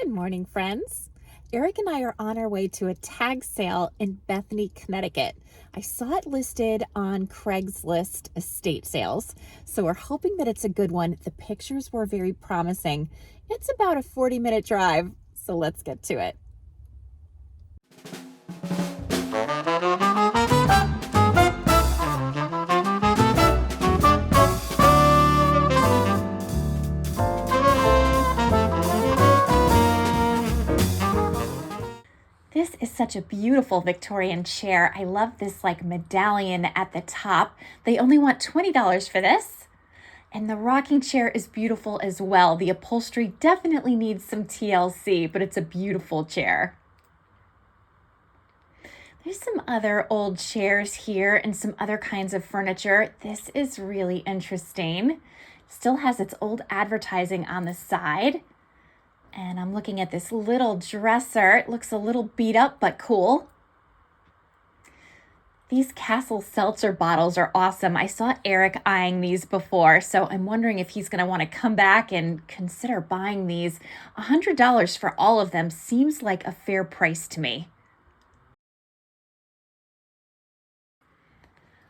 Good morning, friends. Eric and I are on our way to a tag sale in Bethany, Connecticut. I saw it listed on Craigslist estate sales, so we're hoping that it's a good one. The pictures were very promising. It's about a 40-minute drive, so let's get to it. This is such a beautiful Victorian chair. I love this like medallion at the top. They only want $20 for this. And the rocking chair is beautiful as well. The upholstery definitely needs some TLC, but it's a beautiful chair. There's some other old chairs here and some other kinds of furniture. This is really interesting. Still has its old advertising on the side. And I'm looking at this little dresser. It looks a little beat up, but cool. These Castle Seltzer bottles are awesome. I saw Eric eyeing these before, so I'm wondering if he's gonna wanna come back and consider buying these. $100 for all of them seems like a fair price to me.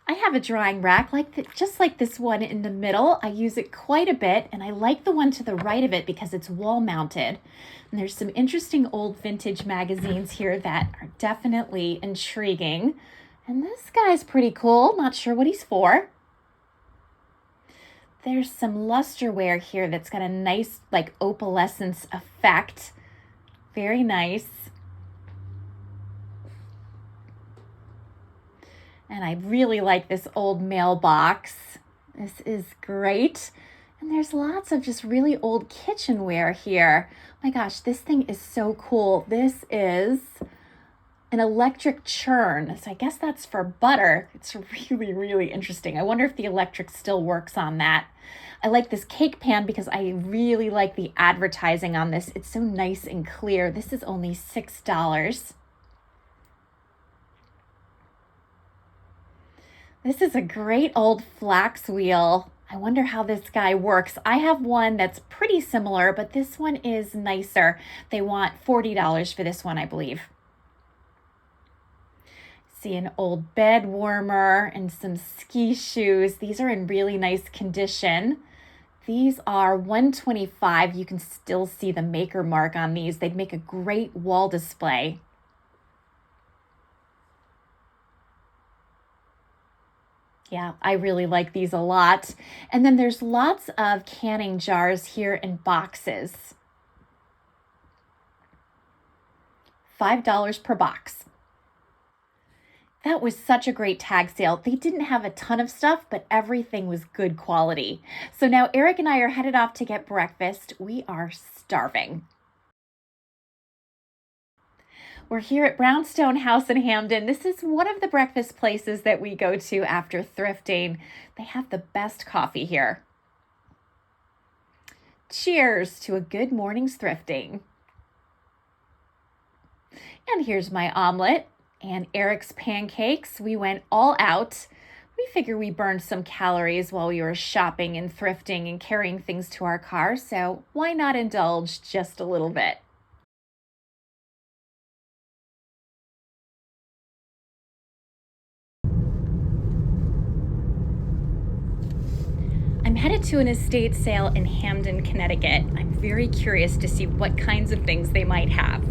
I have a drying rack just like this one in the middle. I use it quite a bit, and I like the one to the right of it because it's wall mounted. And there's some interesting old vintage magazines here that are definitely intriguing. And this guy's pretty cool. Not sure what he's for. There's some lusterware here that's got a nice like opalescence effect. Very nice. And I really like this old mailbox. This is great. And there's lots of just really old kitchenware here. My gosh, this thing is so cool. This is an electric churn. So I guess that's for butter. It's really, really interesting. I wonder if the electric still works on that. I like this cake pan because I really like the advertising on this. It's so nice and clear. This is only $6. This is a great old flax wheel. I wonder how this guy works. I have one that's pretty similar, but this one is nicer. They want $40 for this one, I believe. See an old bed warmer and some ski shoes. These are in really nice condition. These are $125. You can still see the maker mark on these. They'd make a great wall display. Yeah, I really like these a lot. And then there's lots of canning jars here in boxes. $5 per box. That was such a great tag sale. They didn't have a ton of stuff, but everything was good quality. So now Eric and I are headed off to get breakfast. We are starving. We're here at Brownstone House in Hamden. This is one of the breakfast places that we go to after thrifting. They have the best coffee here. Cheers to a good morning's thrifting. And here's my omelet and Eric's pancakes. We went all out. We figure we burned some calories while we were shopping and thrifting and carrying things to our car, so why not indulge just a little bit? I'm headed to an estate sale in Hamden, Connecticut. I'm very curious to see what kinds of things they might have.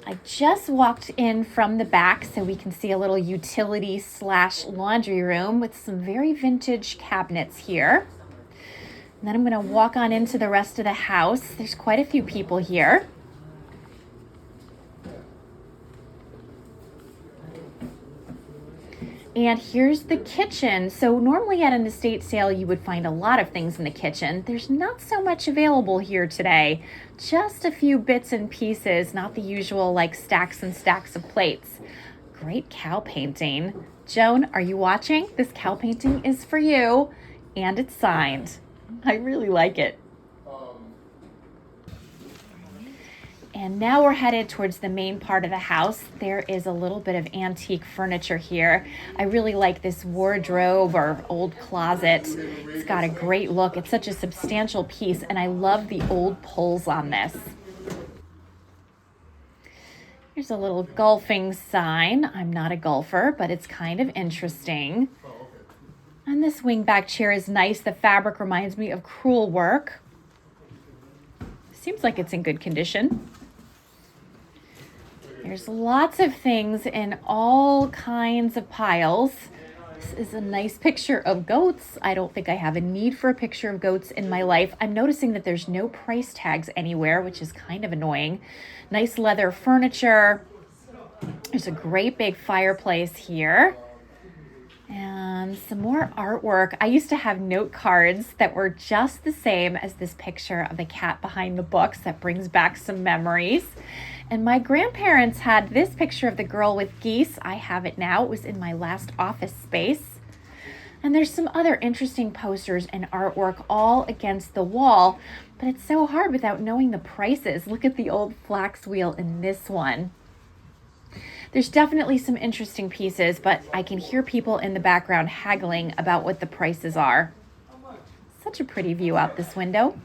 I just walked in from the back so we can see a little utility/laundry room with some very vintage cabinets here. And then I'm going to walk on into the rest of the house. There's quite a few people here. And here's the kitchen. So normally at an estate sale, you would find a lot of things in the kitchen. There's not so much available here today. Just a few bits and pieces, not the usual like stacks and stacks of plates. Great cow painting. Joan, are you watching? This cow painting is for you, and it's signed. I really like it. And now we're headed towards the main part of the house. There is a little bit of antique furniture here. I really like this wardrobe or old closet. It's got a great look. It's such a substantial piece, and I love the old pulls on this. Here's a little golfing sign. I'm not a golfer, but it's kind of interesting. And this wingback chair is nice. The fabric reminds me of crewel work. Seems like it's in good condition. There's lots of things in all kinds of piles. This is a nice picture of goats. I don't think I have a need for a picture of goats in my life. I'm noticing that there's no price tags anywhere, which is kind of annoying. Nice leather furniture. There's a great big fireplace here. And some more artwork. I used to have note cards that were just the same as this picture of the cat behind the books. That brings back some memories. And my grandparents had this picture of the girl with geese. I have it now. It was in my last office space. And there's some other interesting posters and artwork all against the wall, but it's so hard without knowing the prices. Look at the old flax wheel in this one. There's definitely some interesting pieces, but I can hear people in the background haggling about what the prices are. Such a pretty view out this window.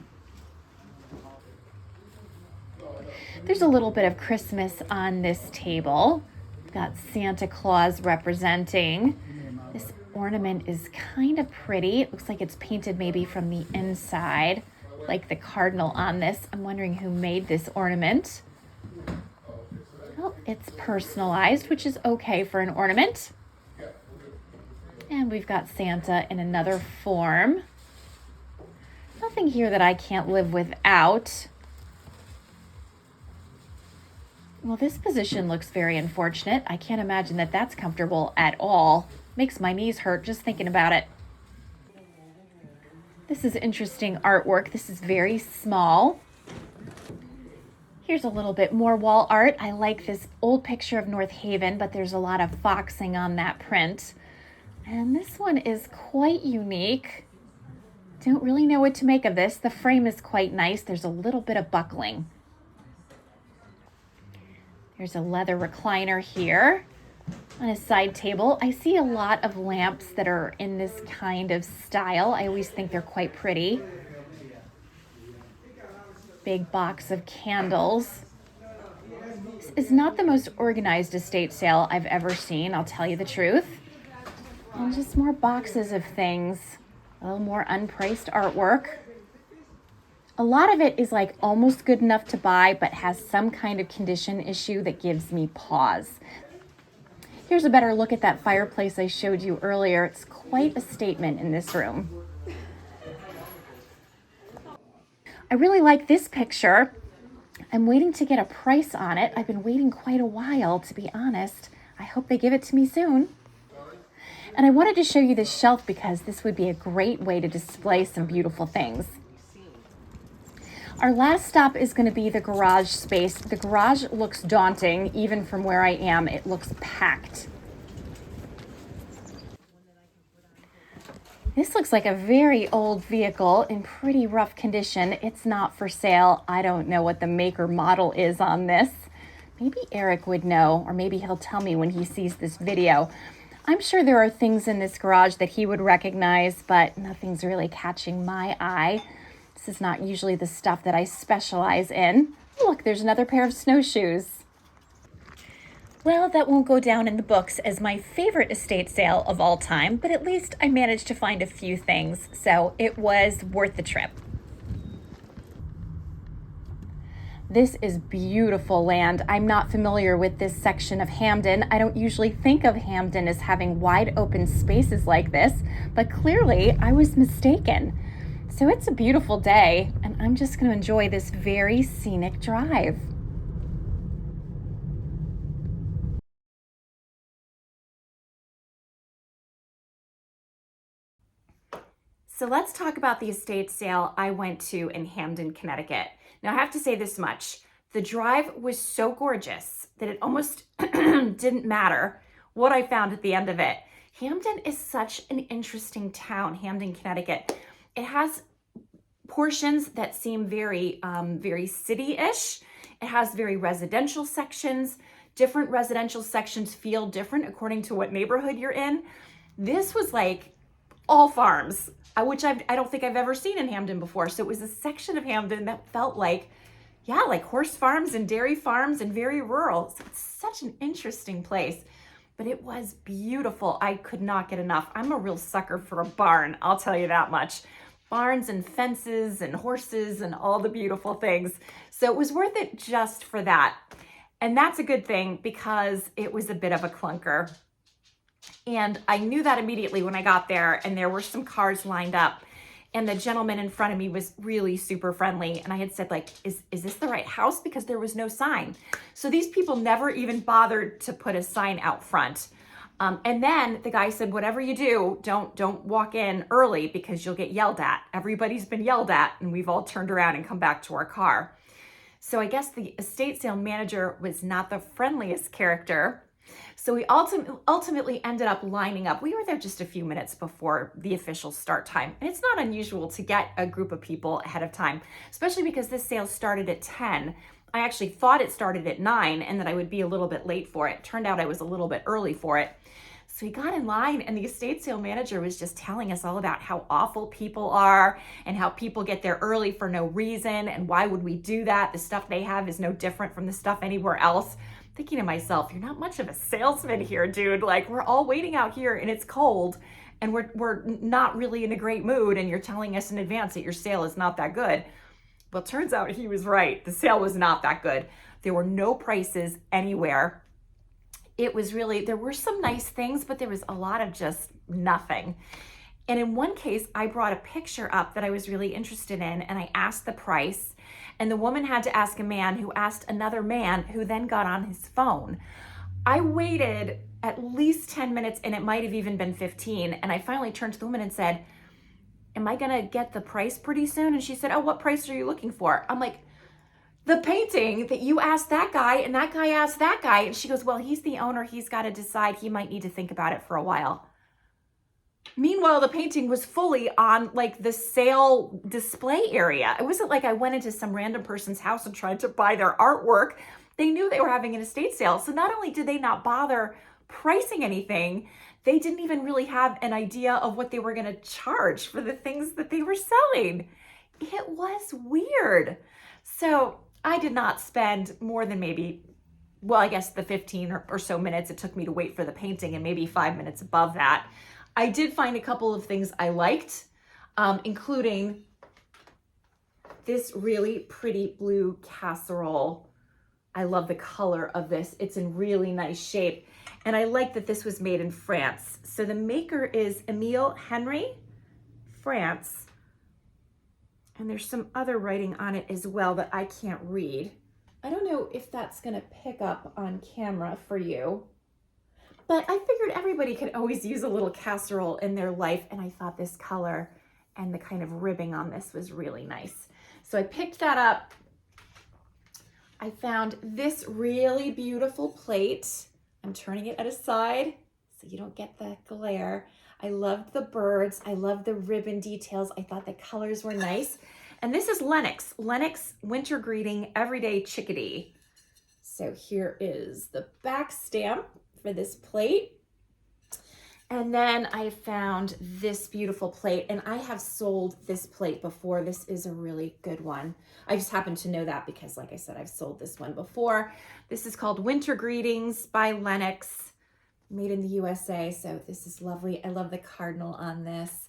There's a little bit of Christmas on this table. We've got Santa Claus representing. This ornament is kind of pretty. It looks like it's painted maybe from the inside, like the cardinal on this. I'm wondering who made this ornament. Well, it's personalized, which is okay for an ornament. And we've got Santa in another form. Nothing here that I can't live without. Well, this position looks very unfortunate. I can't imagine that that's comfortable at all. Makes my knees hurt just thinking about it. This is interesting artwork. This is very small. Here's a little bit more wall art. I like this old picture of North Haven, but there's a lot of foxing on that print. And this one is quite unique. Don't really know what to make of this. The frame is quite nice. There's a little bit of buckling. There's a leather recliner here on a side table. I see a lot of lamps that are in this kind of style. I always think they're quite pretty. Big box of candles. This is not the most organized estate sale I've ever seen, I'll tell you the truth. And just more boxes of things. A little more unpriced artwork. A lot of it is like almost good enough to buy, but has some kind of condition issue that gives me pause. Here's a better look at that fireplace I showed you earlier. It's quite a statement in this room. I really like this picture. I'm waiting to get a price on it. I've been waiting quite a while, to be honest. I hope they give it to me soon. And I wanted to show you this shelf because this would be a great way to display some beautiful things. Our last stop is going to be the garage space. The garage looks daunting, even from where I am. It looks packed. This looks like a very old vehicle in pretty rough condition. It's not for sale. I don't know what the make or model is on this. Maybe Eric would know, or maybe he'll tell me when he sees this video. I'm sure there are things in this garage that he would recognize, but nothing's really catching my eye. This is not usually the stuff that I specialize in. Look, there's another pair of snowshoes. Well, that won't go down in the books as my favorite estate sale of all time, but at least I managed to find a few things, so it was worth the trip. This is beautiful land. I'm not familiar with this section of Hamden. I don't usually think of Hamden as having wide open spaces like this, but clearly I was mistaken. So it's a beautiful day, and I'm just going to enjoy this very scenic drive. So let's talk about the estate sale I went to in Hamden, Connecticut. Now I have to say this much. The drive was so gorgeous that it almost didn't matter what I found at the end of it. Hamden is such an interesting town, Hamden, Connecticut. It has portions that seem very city-ish, It has very residential sections. Different residential sections feel different according to what neighborhood you're in. This was like all farms, which I don't think I've ever seen in Hamden before. So it was a section of Hamden that felt like, yeah, like horse farms and dairy farms and very rural. So it's such an interesting place, but it was beautiful. I could not get enough. I'm a real sucker for a barn, I'll tell you that much. Barns and fences and horses and all the beautiful things. So it was worth it just for that. And that's a good thing because it was a bit of a clunker. And I knew that immediately when I got there, and there were some cars lined up, and the gentleman in front of me was really super friendly. And I had said, like, is this the right house? Because there was no sign. So these people never even bothered to put a sign out front. And then the guy said, whatever you do, don't walk in early because you'll get yelled at. Everybody's been yelled at, and we've all turned around and come back to our car. So I guess the estate sale manager was not the friendliest character. So we ultimately ended up lining up. We were there just a few minutes before the official start time. And it's not unusual to get a group of people ahead of time, especially because this sale started at 10. I actually thought it started at 9 and that I would be a little bit late for it. Turned out I was a little bit early for it. So we got in line, and the estate sale manager was just telling us all about how awful people are and how people get there early for no reason. And why would we do that? The stuff they have is no different from the stuff anywhere else. Thinking to myself, you're not much of a salesman here, dude. Like, we're all waiting out here and it's cold and we're not really in a great mood, and you're telling us in advance that your sale is not that good. Well, turns out he was right. The sale was not that good. There were no prices anywhere. It was really, there were some nice things, but there was a lot of just nothing. And in one case, I brought a picture up that I was really interested in, and I asked the price, and the woman had to ask a man who asked another man who then got on his phone. I waited at least 10 minutes, and it might have even been 15. And I finally turned to the woman and said, am I gonna get the price pretty soon? And she said, oh, what price are you looking for? I'm like, the painting that you asked that guy and that guy asked that guy. And she goes, well, he's the owner. He's got to decide. He might need to think about it for a while. Meanwhile, the painting was fully on like the sale display area. It wasn't like I went into some random person's house and tried to buy their artwork. They knew they were having an estate sale. So not only did they not bother pricing anything, they didn't even really have an idea of what they were going to charge for the things that they were selling. It was weird. So I did not spend more than maybe, well, I guess the 15 or so minutes it took me to wait for the painting, and maybe 5 minutes above that. I did find a couple of things I liked, including this really pretty blue casserole. I love the color of this. It's in really nice shape. And I like that this was made in France. So the maker is Emile Henry, France. And there's some other writing on it as well that I can't read. I don't know if that's gonna pick up on camera for you, but I figured everybody could always use a little casserole in their life, and I thought this color and the kind of ribbing on this was really nice. So I picked that up. I found this really beautiful plate. I'm turning it at a side so you don't get the glare. I loved the birds. I loved the ribbon details. I thought the colors were nice. And this is Lennox. Lennox Winter Greeting Everyday Chickadee. So here is the back stamp for this plate. And then I found this beautiful plate, and I have sold this plate before. This is a really good one. I just happen to know that because, like I said, I've sold this one before. This is called Winter Greetings by Lennox, made in the USA. So this is lovely. I love the cardinal on this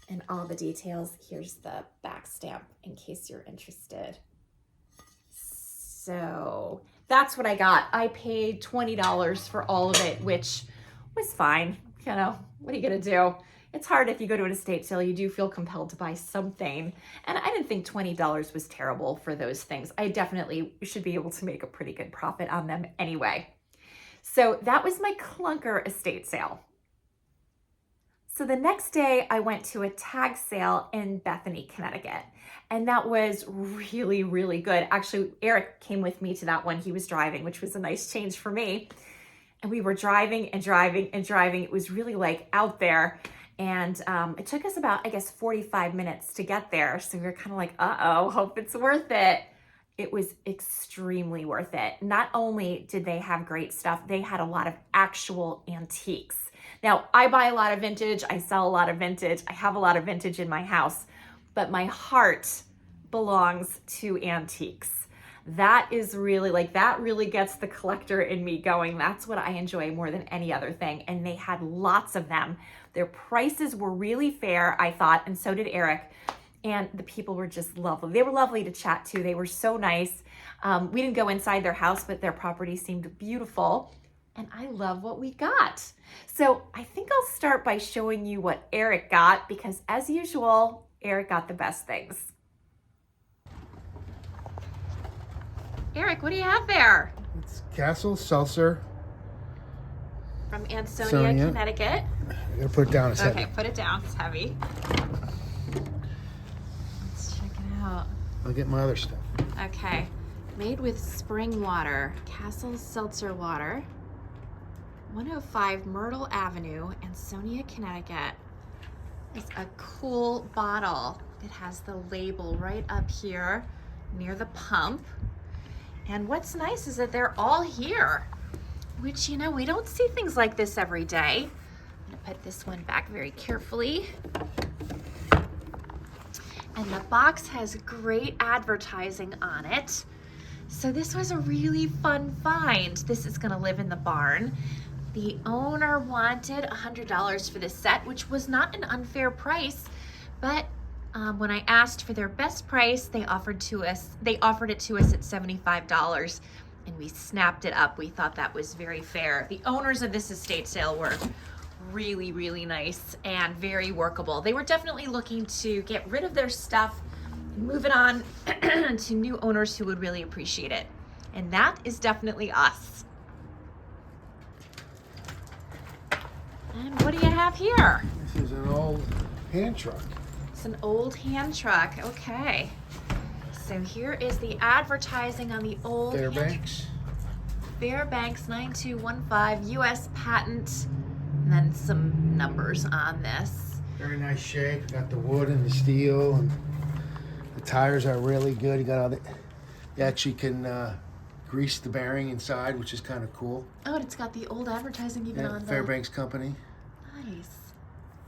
and all the details. Here's the back stamp in case you're interested. So that's what I got. I paid $20 for all of it, which was fine. You know, what are you gonna do? It's hard if you go to an estate sale, you do feel compelled to buy something. And I didn't think $20 was terrible for those things. I definitely should be able to make a pretty good profit on them anyway. So that was my clunker estate sale. So the next day I went to a tag sale in Bethany, Connecticut. And that was really, really good. Actually, Eric came with me to that one. He was driving, which was a nice change for me. And we were driving and driving and driving. It was really like out there. And it took us about, I guess, 45 minutes to get there. So we were kind of like, uh-oh, hope it's worth it. it was extremely worth it. Not only did they have great stuff, they had a lot of actual antiques. Now, I buy a lot of vintage, I sell a lot of vintage, I have a lot of vintage in my house, but my heart belongs to antiques. That is really that really gets the collector in me going. That's what I enjoy more than any other thing. And they had lots of them. Their prices were really fair, I thought, and so did Eric. And the people were just lovely. They were lovely to chat to. They were so nice. We didn't go inside their house, but their property seemed beautiful. And I love what we got. So I think I'll start by showing you what Eric got, because as usual, Eric got the best things. Eric, what do you have there? It's Castle Seltzer. From Ansonia, Connecticut. I gotta put it down. It's okay, heavy. Put it down. It's heavy. Let's check it out. I'll get my other stuff. Okay. Made with spring water. Castle Seltzer water. 105 Myrtle Avenue, Ansonia, Connecticut. It's a cool bottle. It has the label right up here near the pump. And what's nice is that they're all here, which, you know, we don't see things like this every day. I'm gonna put this one back very carefully. And the box has great advertising on it. So this was a really fun find. This is gonna live in the barn. The owner wanted $100 for this set, which was not an unfair price, but when I asked for their best price, they offered it to us at $75, and we snapped it up. We thought that was very fair. The owners of this estate sale were really, really nice and very workable. They were definitely looking to get rid of their stuff and move it on to new owners who would really appreciate it. And that is definitely us. And what do you have here? This is an old hand truck. It's an old hand truck. Okay. So here is the advertising on the old Fairbanks. Fairbanks 9215 US patent, and then some numbers on this. Very nice shape. Got the wood and the steel, and the tires are really good. You got all the. You actually can grease the bearing inside, which is kind of cool. Oh, and it's got the old advertising even on the Fairbanks Company. Nice.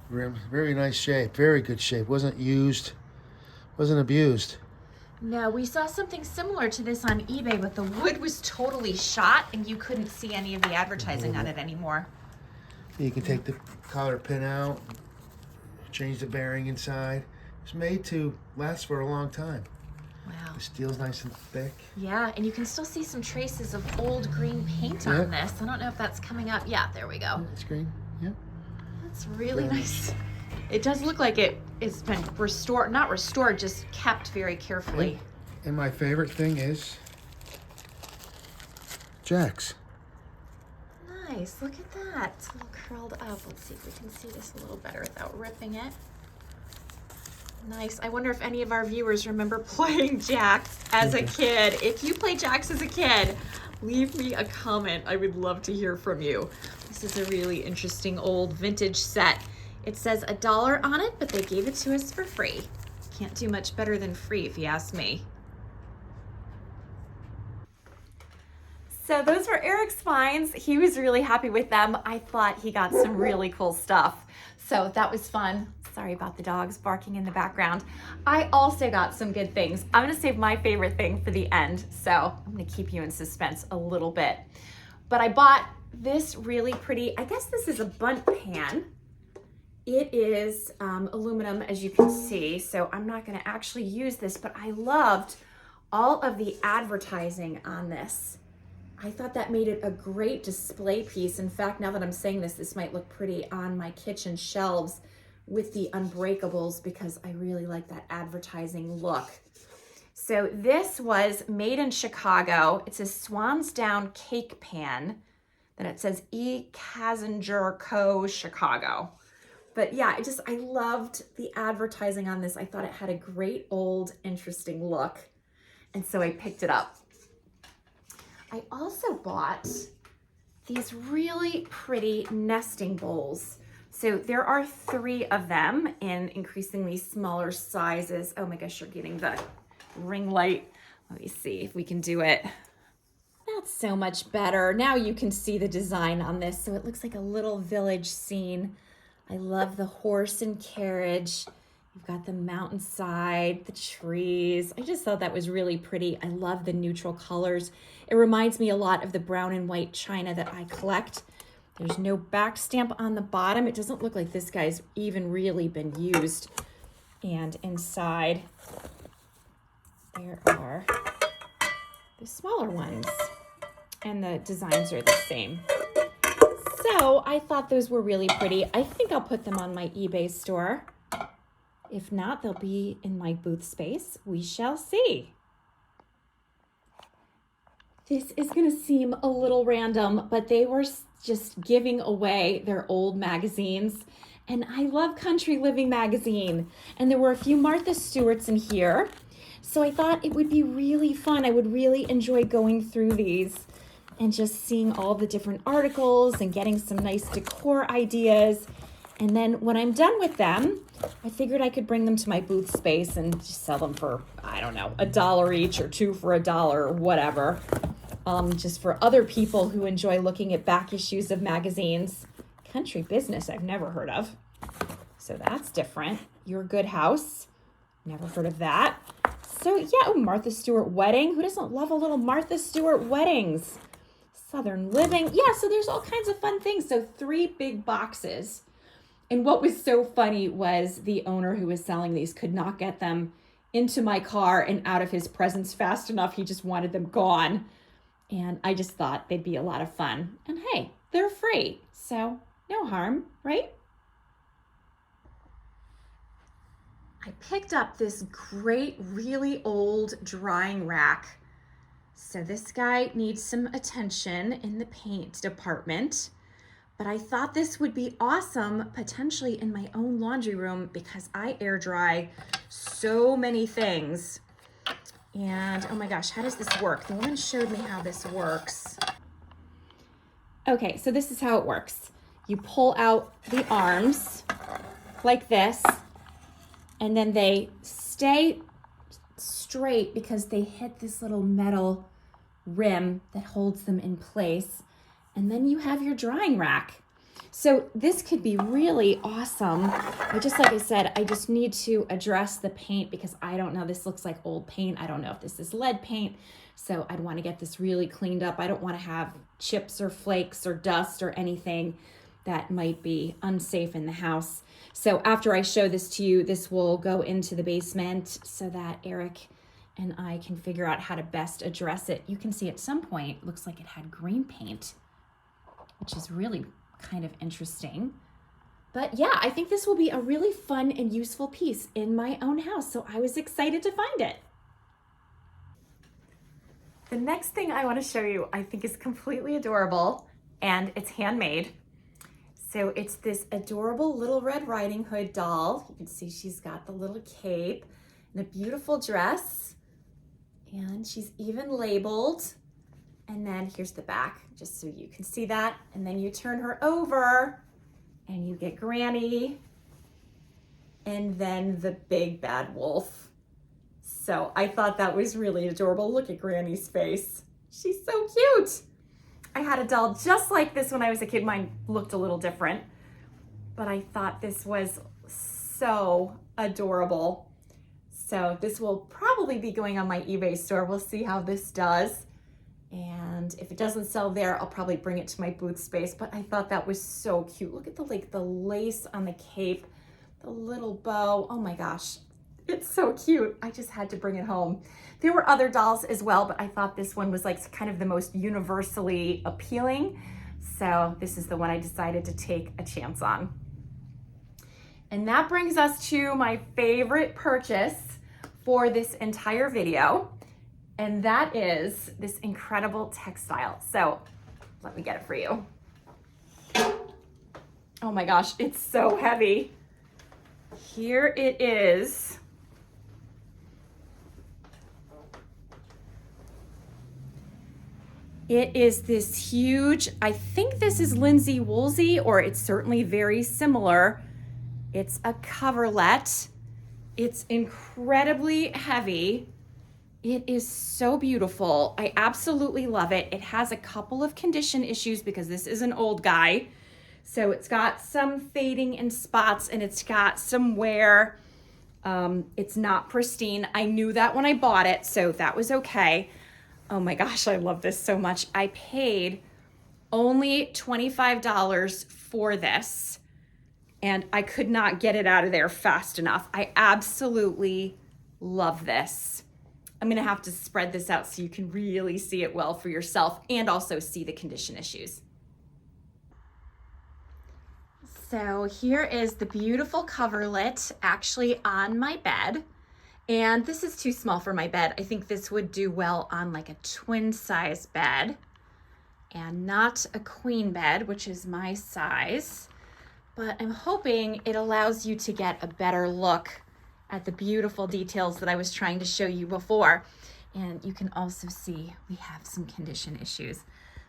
Very nice shape. Very good shape. Wasn't used. Wasn't abused. No, we saw something similar to this on eBay, but the wood was totally shot and you couldn't see any of the advertising on it anymore. You can take the collar pin out, change the bearing inside. It's made to last for a long time. Wow. The steel's nice and thick. Yeah, and you can still see some traces of old green paint on this. I don't know if that's coming up. Yeah, there we go. It's green. Yeah. That's really nice. It does look like it's been restored, not restored, just kept very carefully. And my favorite thing is Jack's. Nice, look at that. It's a little curled up. Let's see if we can see this a little better without ripping it. Nice. I wonder if any of our viewers remember playing Jack's as a kid. If you play Jack's as a kid, leave me a comment. I would love to hear from you. This is a really interesting old vintage set. It says $1 on it, but they gave it to us for free. Can't do much better than free if you ask me. So those were Eric's finds. He was really happy with them. I thought he got some really cool stuff. So that was fun. Sorry about the dogs barking in the background. I also got some good things. I'm gonna save my favorite thing for the end, so I'm gonna keep you in suspense a little bit. But I bought this really pretty, I guess this is a bunt pan. It is aluminum, as you can see, so I'm not gonna actually use this, but I loved all of the advertising on this. I thought that made it a great display piece. In fact, now that I'm saying this, this might look pretty on my kitchen shelves with the unbreakables, because I really like that advertising look. So this was made in Chicago. It's a Swan's Down cake pan. Then it says E. Kazinger Co. Chicago. But yeah, I loved the advertising on this. I thought it had a great old interesting look. And so I picked it up. I also bought these really pretty nesting bowls. So there are 3 of them in increasingly smaller sizes. Oh my gosh, you're getting the ring light Let me see if we can do it. That's so much better. Now you can see the design on this. So it looks like a little village scene. I love the horse and carriage. You've got the mountainside, the trees. I just thought that was really pretty. I love the neutral colors. It reminds me a lot of the brown and white china that I collect. There's no back stamp on the bottom. It doesn't look like this guy's even really been used. And inside, there are the smaller ones. And the designs are the same. So I thought those were really pretty. I think I'll put them on my eBay store. If not, they'll be in my booth space. We shall see. This is gonna seem a little random, but they were just giving away their old magazines. And I love Country Living magazine. And there were a few Martha Stewarts in here. So I thought it would be really fun. I would really enjoy going through these and just seeing all the different articles and getting some nice decor ideas. And then when I'm done with them, I figured I could bring them to my booth space and just sell them for, I don't know, $1 each or 2 for $1 or whatever. Just for other people who enjoy looking at back issues of magazines. Country Business I've never heard of. So that's different. Your Good House. Never heard of that. So yeah, oh, Martha Stewart Wedding. Who doesn't love a little Martha Stewart Weddings? Southern Living. Yeah, so there's all kinds of fun things. So 3 big boxes. And what was so funny was the owner who was selling these could not get them into my car and out of his presence fast enough. He just wanted them gone. And I just thought they'd be a lot of fun. And hey, they're free. So no harm, right? I picked up this great, really old drying rack. So this guy needs some attention in the paint department, but I thought this would be awesome potentially in my own laundry room because I air dry so many things. And oh my gosh, how does this work? The woman showed me how this works. Okay, so this is how it works. You pull out the arms like this, and then they stay straight because they hit this little metal rim that holds them in place. And then you have your drying rack. So this could be really awesome. But just like I said, I just need to address the paint because I don't know. This looks like old paint. I don't know if this is lead paint. So I'd want to get this really cleaned up. I don't want to have chips or flakes or dust or anything that might be unsafe in the house. So after I show this to you, this will go into the basement so that Eric and I can figure out how to best address it. You can see at some point, it looks like it had green paint, which is really kind of interesting. But yeah, I think this will be a really fun and useful piece in my own house. So I was excited to find it. The next thing I want to show you, I think is completely adorable, and it's handmade. So it's this adorable Little Red Riding Hood doll. You can see she's got the little cape and a beautiful dress, and she's even labeled. And then here's the back, just so you can see that. And then you turn her over and you get Granny and then the big bad wolf. So I thought that was really adorable. Look at Granny's face. She's so cute. I had a doll just like this when I was a kid. Mine looked a little different, but I thought this was so adorable. So this will probably be going on my eBay store. We'll see how this does. And if it doesn't sell there, I'll probably bring it to my booth space. But I thought that was so cute. Look at the lace on the cape, the little bow. Oh my gosh, it's so cute. I just had to bring it home. There were other dolls as well, but I thought this one was like kind of the most universally appealing. So this is the one I decided to take a chance on. And that brings us to my favorite purchase for this entire video. And that is this incredible textile. So let me get it for you. Oh my gosh, it's so heavy. Here it is. It is this huge, I think this is linsey woolsey, or it's certainly very similar. It's a coverlet. It's incredibly heavy. It is so beautiful. I absolutely love it. It has a couple of condition issues because this is an old guy. So it's got some fading in spots and it's got some wear. It's not pristine. I knew that when I bought it, so that was okay. Oh my gosh, I love this so much. I paid only $25 for this and I could not get it out of there fast enough. I absolutely love this. I'm gonna have to spread this out so you can really see it well for yourself and also see the condition issues. So here is the beautiful coverlet actually on my bed. And this is too small for my bed. I think this would do well on like a twin size bed and not a queen bed, which is my size. But I'm hoping it allows you to get a better look at the beautiful details that I was trying to show you before. And you can also see we have some condition issues.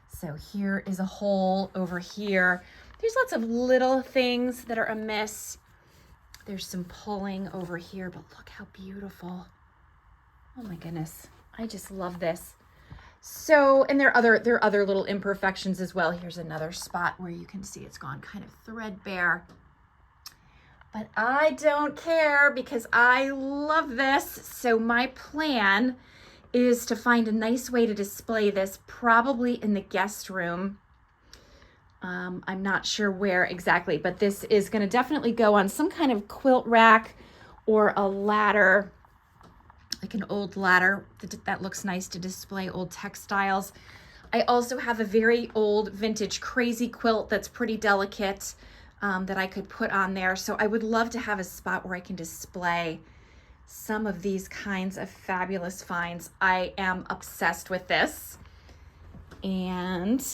So here is a hole over here. There's lots of little things that are amiss. There's some pulling over here, but look how beautiful. Oh my goodness, I just love this. So, and there are other little imperfections as well. Here's another spot where you can see it's gone kind of threadbare. But I don't care because I love this. So my plan is to find a nice way to display this, probably in the guest room. I'm not sure where exactly, but this is going to definitely go on some kind of quilt rack or a ladder, like an old ladder that looks nice to display old textiles. I also have a very old vintage crazy quilt that's pretty delicate that I could put on there. So I would love to have a spot where I can display some of these kinds of fabulous finds. I am obsessed with this and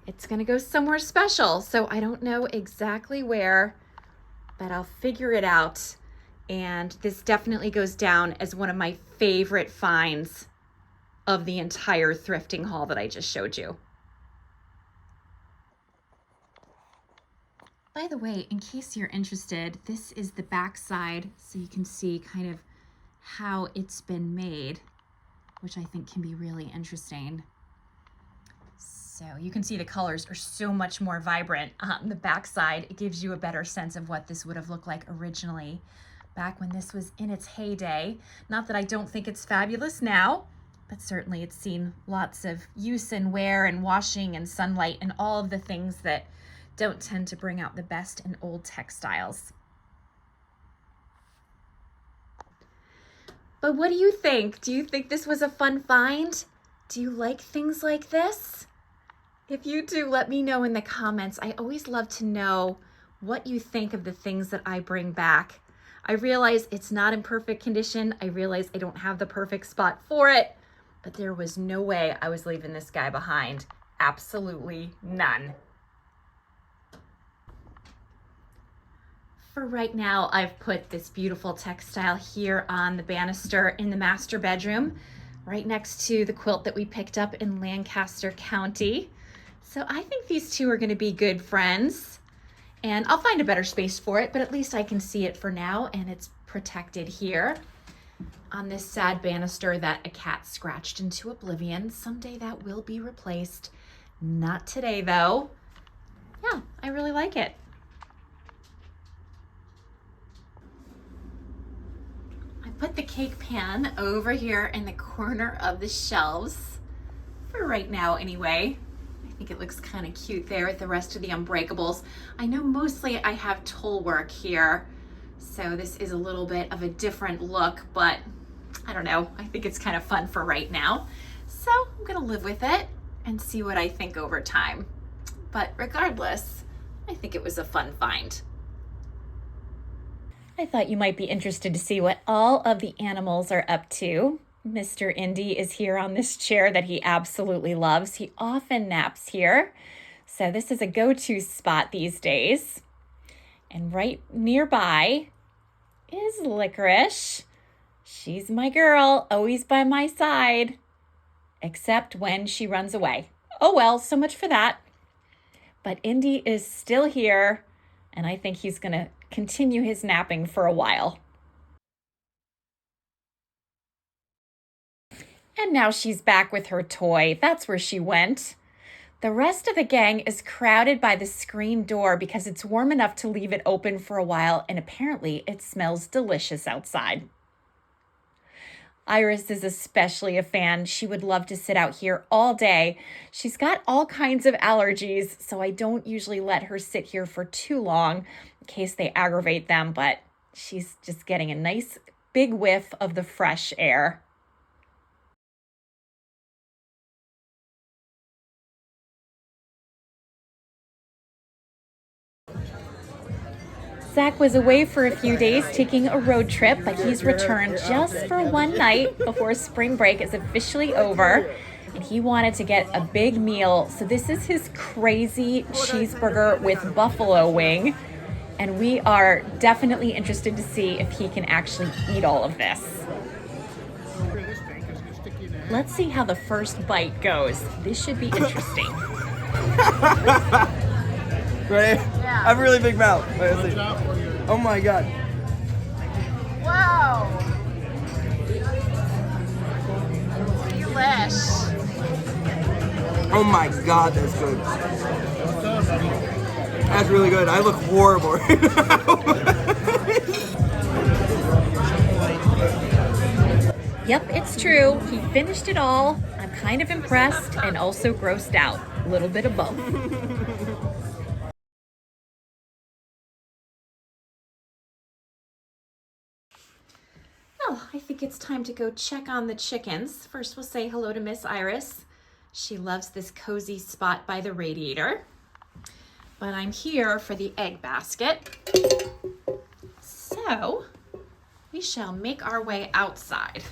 it's gonna go somewhere special. So I don't know exactly where, but I'll figure it out. And this definitely goes down as one of my favorite finds of the entire thrifting haul that I just showed you. By the way, in case you're interested, this is the back side, so you can see kind of how it's been made, which I think can be really interesting. So you can see the colors are so much more vibrant on the back side. It gives you a better sense of what this would have looked like originally, back when this was in its heyday. Not that I don't think it's fabulous now, but certainly it's seen lots of use and wear and washing and sunlight and all of the things that don't tend to bring out the best in old textiles. But what do you think? Do you think this was a fun find? Do you like things like this? If you do, let me know in the comments. I always love to know what you think of the things that I bring back. I realize it's not in perfect condition. I realize I don't have the perfect spot for it, but there was no way I was leaving this guy behind. Absolutely none. For right now, I've put this beautiful textile here on the banister in the master bedroom, right next to the quilt that we picked up in Lancaster County. So I think these two are going to be good friends, and I'll find a better space for it, but at least I can see it for now, and it's protected here on this sad banister that a cat scratched into oblivion. Someday that will be replaced. Not today, though. Yeah, I really like it. I put the cake pan over here in the corner of the shelves, for right now anyway. I think it looks kind of cute there with the rest of the unbreakables. I know mostly I have tulle work here, so this is a little bit of a different look, but I don't know. I think it's kind of fun for right now. So I'm gonna live with it and see what I think over time. But regardless, I think it was a fun find. I thought you might be interested to see what all of the animals are up to. Mr. Indy is here on this chair that he absolutely loves. He often naps here, so this is a go-to spot these days. And right nearby is Licorice. She's my girl, always by my side, except when she runs away. Oh well, so much for that. But Indy is still here, and I think he's gonna continue his napping for a while. And now she's back with her toy. That's where she went. The rest of the gang is crowded by the screen door because it's warm enough to leave it open for a while, and apparently it smells delicious outside. Iris is especially a fan. She would love to sit out here all day. She's got all kinds of allergies, so I don't usually let her sit here for too long in case they aggravate them, but she's just getting a nice big whiff of the fresh air. Zach was away for a few days taking a road trip, but he's returned just for one night before spring break is officially over. And he wanted to get a big meal. So this is his crazy cheeseburger with buffalo wing. And we are definitely interested to see if he can actually eat all of this. Let's see how the first bite goes. This should be interesting. Right? Yeah. I have a really big mouth. Oh my god. Wow. Delish. Oh my god, that's good. That's really good. I look horrible right now. Yep, it's true. He finished it all. I'm kind of impressed and also grossed out. A little bit of both. Oh, I think it's time to go check on the chickens. First, we'll say hello to Miss Iris. She loves this cozy spot by the radiator. But I'm here for the egg basket. So, we shall make our way outside.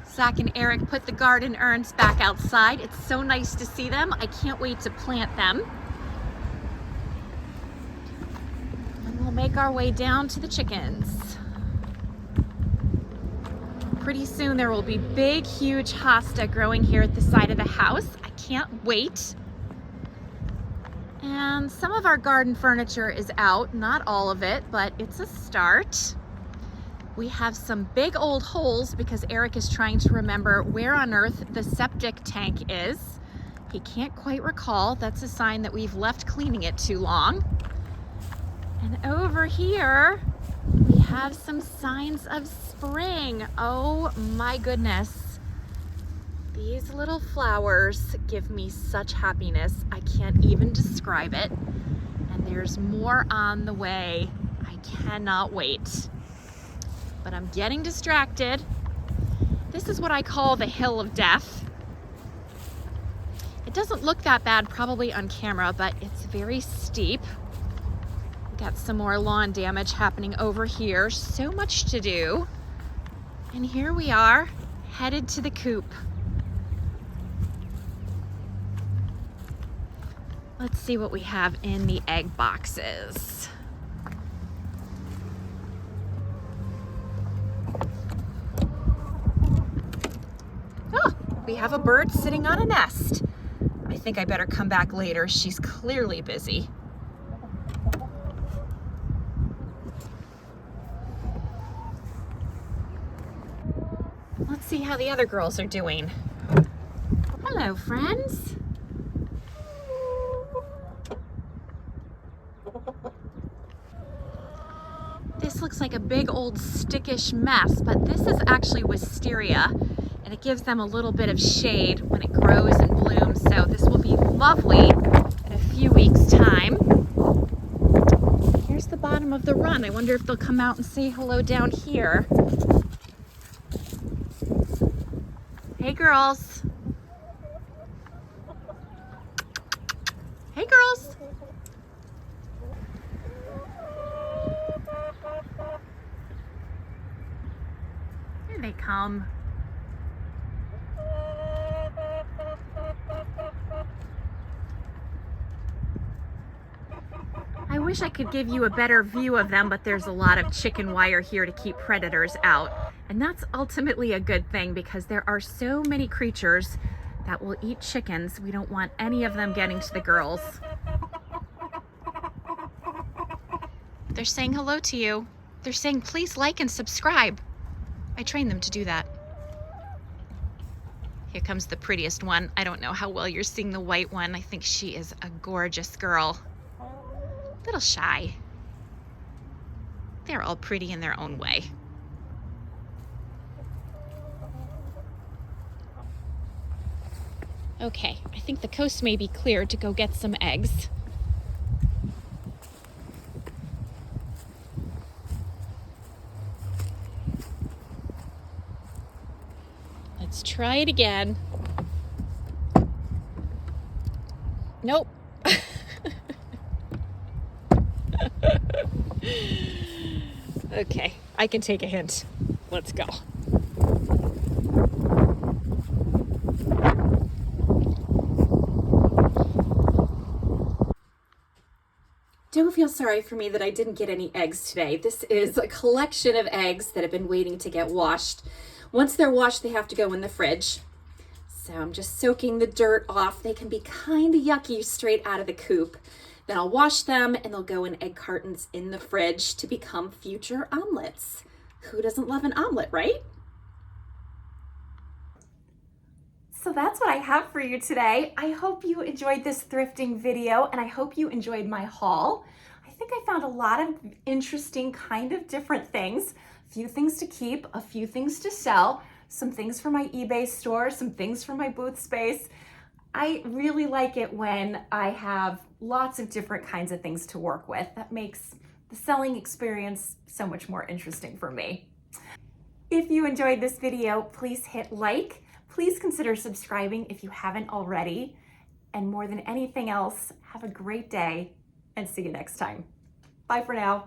Zach and Eric put the garden urns back outside. It's so nice to see them. I can't wait to plant them. And we'll make our way down to the chickens. Pretty soon there will be big, huge hosta growing here at the side of the house. I can't wait. And some of our garden furniture is out, not all of it, but it's a start. We have some big old holes because Eric is trying to remember where on earth the septic tank is. He can't quite recall. That's a sign that we've left cleaning it too long. And over here, we have some signs of spring. Oh my goodness. These little flowers give me such happiness. I can't even describe it. And there's more on the way. I cannot wait. But I'm getting distracted. This is what I call the hill of death. It doesn't look that bad probably on camera, but it's very steep. Got some more lawn damage happening over here. So much to do. And here we are, headed to the coop. Let's see what we have in the egg boxes. Oh, we have a bird sitting on a nest. I think I better come back later. She's clearly busy. Let's see how the other girls are doing. Hello, friends. This looks like a big old stickish mess, but this is actually wisteria, and it gives them a little bit of shade when it grows and blooms, so this will be lovely in a few weeks' time. Here's the bottom of the run. I wonder if they'll come out and say hello down here. Hey, girls. Hey, girls. Here they come. I wish I could give you a better view of them, but there's a lot of chicken wire here to keep predators out. And that's ultimately a good thing because there are so many creatures that will eat chickens. We don't want any of them getting to the girls. They're saying hello to you. They're saying, please like and subscribe. I trained them to do that. Here comes the prettiest one. I don't know how well you're seeing the white one. I think she is a gorgeous girl. A little shy. They're all pretty in their own way. Okay, I think the coast may be clear to go get some eggs. Let's try it again. Nope. Okay, I can take a hint. Let's go. Don't feel sorry for me that I didn't get any eggs today. This is a collection of eggs that have been waiting to get washed. Once they're washed, they have to go in the fridge. So I'm just soaking the dirt off. They can be kind of yucky straight out of the coop. Then I'll wash them and they'll go in egg cartons in the fridge to become future omelets. Who doesn't love an omelet, right? So that's what I have for you today. I hope you enjoyed this thrifting video and I hope you enjoyed my haul. I think I found a lot of interesting kind of different things. A few things to keep, a few things to sell, some things for my eBay store, some things for my booth space. I really like it when I have lots of different kinds of things to work with. That makes the selling experience so much more interesting for me. If you enjoyed this video, please hit like. Please consider subscribing if you haven't already. And more than anything else, have a great day and see you next time. Bye for now.